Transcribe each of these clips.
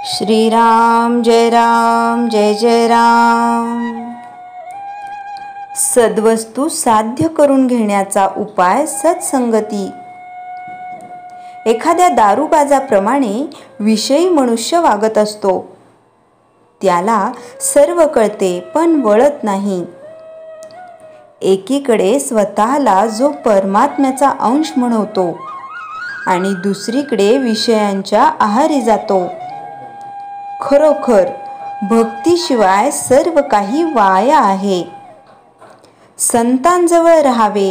श्रीराम जय राम जय जय राम। सद्वस्तू साध्य करून घेण्याचा उपाय सत्संगती। एखाद्या दारूबाजाप्रमाणे विषयी मनुष्य वागत असतो. त्याला सर्व कळते पण वळत नाही. एकीकडे स्वतःला जो परमात्म्याचा अंश म्हणवतो आणि दुसरीकडे विषयांच्या आहारी जातो. खरोखर भक्तीशिवाय सर्व काही वाया आहे. संतांजवळ राहावे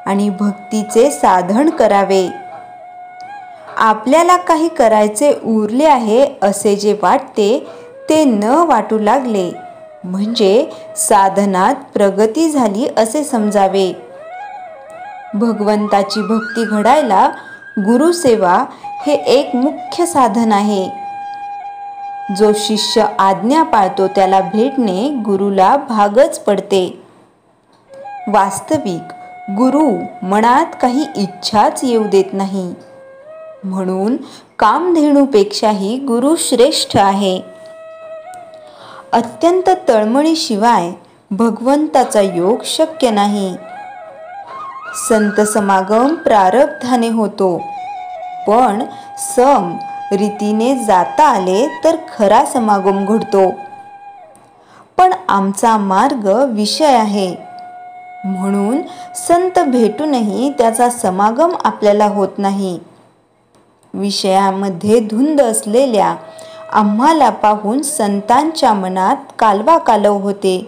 आणि भक्तीचे साधन करावे. आपल्याला काही करायचे उरले आहे असे जे वाटते ते न वाटू लागले म्हणजे साधनात प्रगती झाली असे समजावे. भगवंताची भक्ती घडायला गुरुसेवा हे एक मुख्य साधन आहे. जो शिष्य आज्ञा पाळतो त्याला भेटणे गुरुला भागच पडते. वास्तविक गुरु मनात काही इच्छाच येऊ देत नाही. म्हणून कामधेनूपेक्षाही गुरु श्रेष्ठ आहे. अत्यंत तळमळीशिवाय भगवंताचा योग शक्य नाही. संत समागम प्रारब्धाने होतो, पण सम रीतीने जाता आले तर खरा समागम घडतो. पण आमचा मार्ग विषय आहे, म्हणून संत भेटूनही त्याचा समागम आपल्याला होत नाही. विषयामध्ये धुंद असलेल्या आम्हाला पाहून संतांच्या मनात कालवाकालव होते.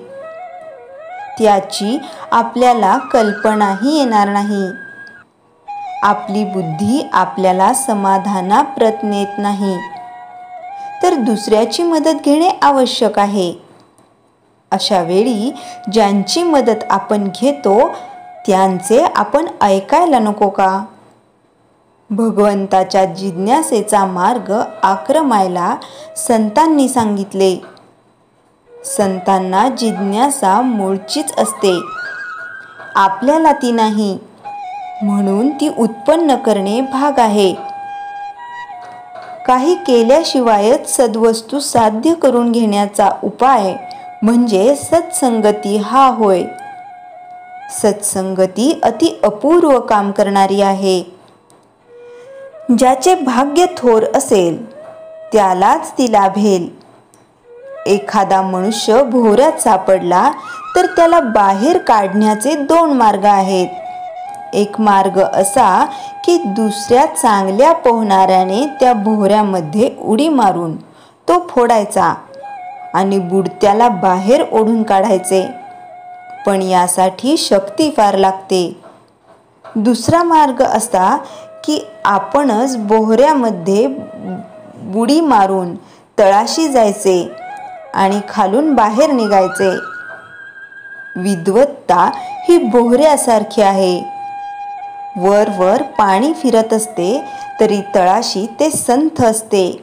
त्याची आपल्याला कल्पनाही येणार नाही. आपली बुद्धी आपल्याला समाधानाप्रत नेत नाही, तर दुसऱ्याची मदत घेणे आवश्यक आहे. अशा वेळी ज्यांची मदत आपण घेतो त्यांचे आपण ऐकायला नको का? भगवंताच्या जिज्ञासेचा मार्ग आक्रमायला संतांनी सांगितले. संतांना जिज्ञासा मूळचीच असते, आपल्याला ती नाही. म्हणून ती उत्पन्न करणे भाग आहे. काही केल्याशिवायच सद्वस्तू साध्य करून घेण्याचा उपाय म्हणजे सत्संगती हा होय. सत्संगती अति अपूर्व काम करणारी आहे. ज्याचे भाग्य थोर असेल त्यालाच ती लाभेल. एखादा मनुष्य भोवऱ्यात सापडला तर त्याला बाहेर काढण्याचे दोन मार्ग आहेत. एक मार्ग असा की दुसऱ्या चांगल्या पोहणाऱ्याने त्या भोवऱ्यामध्ये उडी मारून तो फोडायचा आणि बुडत्याला बाहेर ओढून काढायचे. पण यासाठी शक्ती फार लागते. दुसरा मार्ग असा की आपणच बोहऱ्यामध्ये बुडी मारून तळाशी जायचे आणि खालून बाहेर निघायचे. विद्वत्ता ही बोहऱ्यासारखी आहे. वर वर पाणी फिरत असते तरी तळाशी ते संथ असते.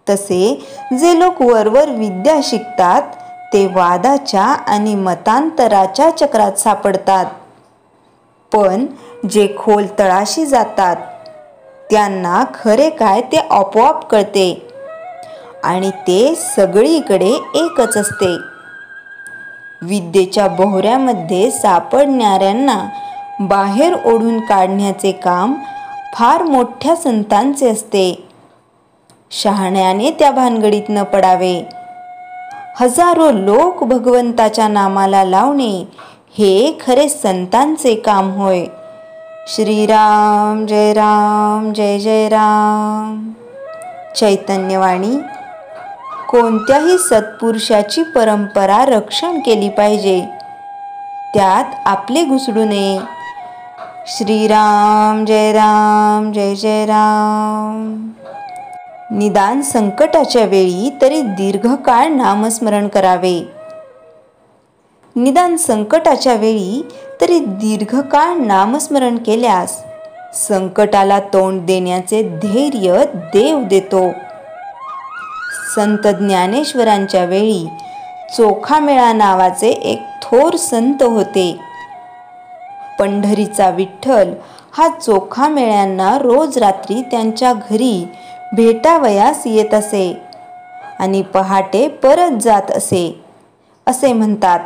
तसे जे लोक वरवर विद्या शिकतात ते वादाच्या आणि मतांतराच्या चक्रात सापडतात. पण जे खोल तळाशी जातात त्यांना खरे काय ते आपोआप कळते आणि ते सगळीकडे एकच असते. विद्येच्या बोहऱ्यामध्ये सापडणाऱ्यांना बाहेर ओढून काढण्याचे काम फार मोठ्या संतांचे असते. शहाण्याने त्या भानगडीत न पडावे. हजारो लोक भगवंताच्या नामाला लावणे हे खरे संतांचे काम होय. श्रीराम जय राम जय जय राम. चैतन्यवाणी. कोणत्याही सत्पुरुषाची परंपरा रक्षण केली पाहिजे, त्यात आपले घुसडू नये. श्रीराम जय राम जय जय राम. निदान संकटाच्या वेळी तरी दीर्घकाळ नामस्मरण करावे. निदान संकटाच्या वेळी तरी दीर्घकाळ नामस्मरण केल्यास संकटाला तोंड देण्याचे धैर्य देव देतो. संत ज्ञानेश्वरांच्या वेळी चोखामेळा नावाचे एक थोर संत होते. पंढरीचा विठ्ठल हा चोखामेळ्यांना रोज रात्री त्यांच्या घरी भेटावयास येत असे. आणि पहाटे परत जात असे, असे म्हणतात.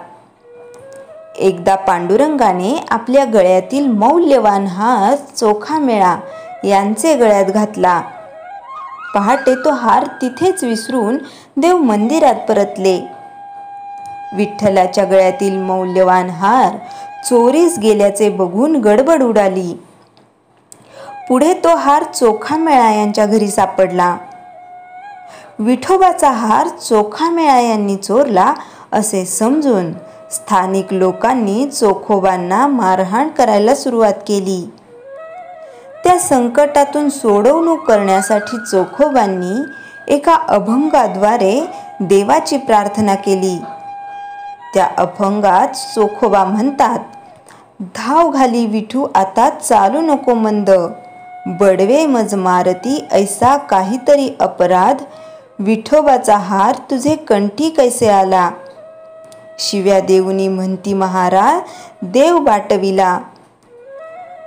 एकदा पांडुरंगाने आपल्या गळ्यातील मौल्यवान हार चोखामेळा यांचे गळ्यात घातला. पहाटे तो हार तिथेच विसरून देव मंदिरात परतले. विठ्ठलाच्या गळ्यातील मौल्यवान हार चोरीस गेल्याचे बघून गडबड उडाली. पुढे तो हार चोखामेळा यांच्या घरी सापडला. विठोबाचा हार चोखामेळा यांनी चोरला असे समजून स्थानिक लोकांनी चोखोबांना मारहाण करायला सुरुवात केली. त्या संकटातून सोडवणूक करण्यासाठी चोखोबांनी एका अभंगाद्वारे देवाची प्रार्थना केली. त्या अभंगात चोखोबा म्हणतात, धाव घाली विठू आता चालू नको मंद, बडवे मज मारती ऐसा काहीतरी अपराध, विठोबाचा हार तुझे कंठी कैसे आला, शिव्या देऊनी म्हणती महाराज देव बाटविला.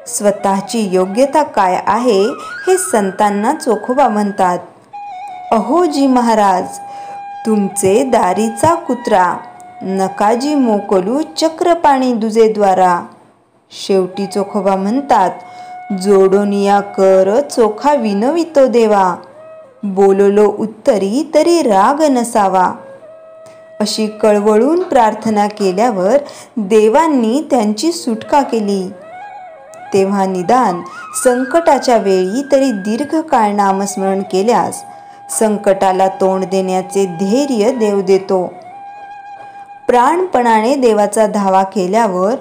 स्वतःची योग्यता काय आहे हे संतांना चोखोबा म्हणतात. अहोजी महाराज तुमचे दारीचा कुत्रा, नकाजी मोकलू चक्रपाणी दुजे द्वारा. शेवटी चोखोबा म्हणतात, जोडोनिया कर चोखा विनवितो देवा, बोललो उत्तरी तरी राग नसावा. अशी कळवळून प्रार्थना केल्यावर देवांनी त्यांची सुटका केली. तेव्हा निदान संकटाच्या वेळी तरी दीर्घकाळ नामस्मरण केल्यास संकटाला तोंड देण्याचे धैर्य देव देतो. प्राणपणाने देवाचा धावा केल्यावर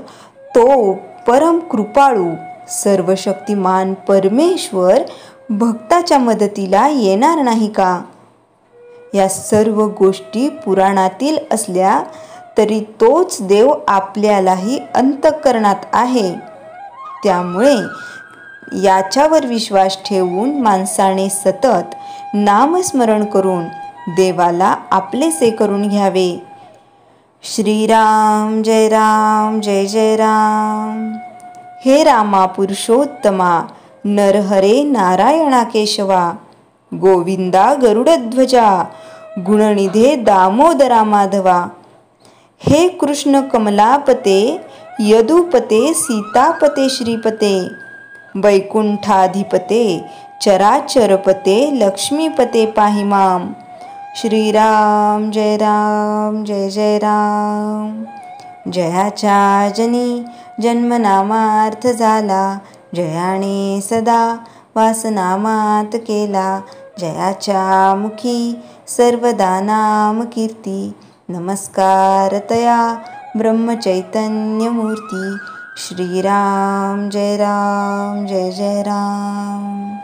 तो परम कृपाळू सर्वशक्तिमान परमेश्वर भक्ताच्या मदतीला येणार नाही का? या सर्व गोष्टी पुराणातील असल्या तरी तोच देव आपल्यालाही अंतःकरणात आहे. त्यामुळे याच्यावर विश्वास ठेवून माणसाने सतत नामस्मरण करून देवाला आपलेसे करून घ्यावे. श्रीराम जय राम जय जय राम. हे रामा पुरुषोत्तमा नरहरे नारायणा केशवा, गोविंदा गरुडध्वजा गुणनिधे दामोदरा माधवा. हे कृष्ण कमलापते यदुपते सीतापते श्रीपते, वैकुंठाधिपते चराचरपते लक्ष्मीपते पाहि माम. श्रीराम जय राम जय जय राम. जयाच्या जनी जन्मनामार्थ झाला, जयाने सदा वासनामात केला, जयाच्या मुखी सर्वदा नाम कीर्ती. नमस्कार तया ब्रह्मचैतन्यमूर्ती. श्रीराम जय राम जय जय राम.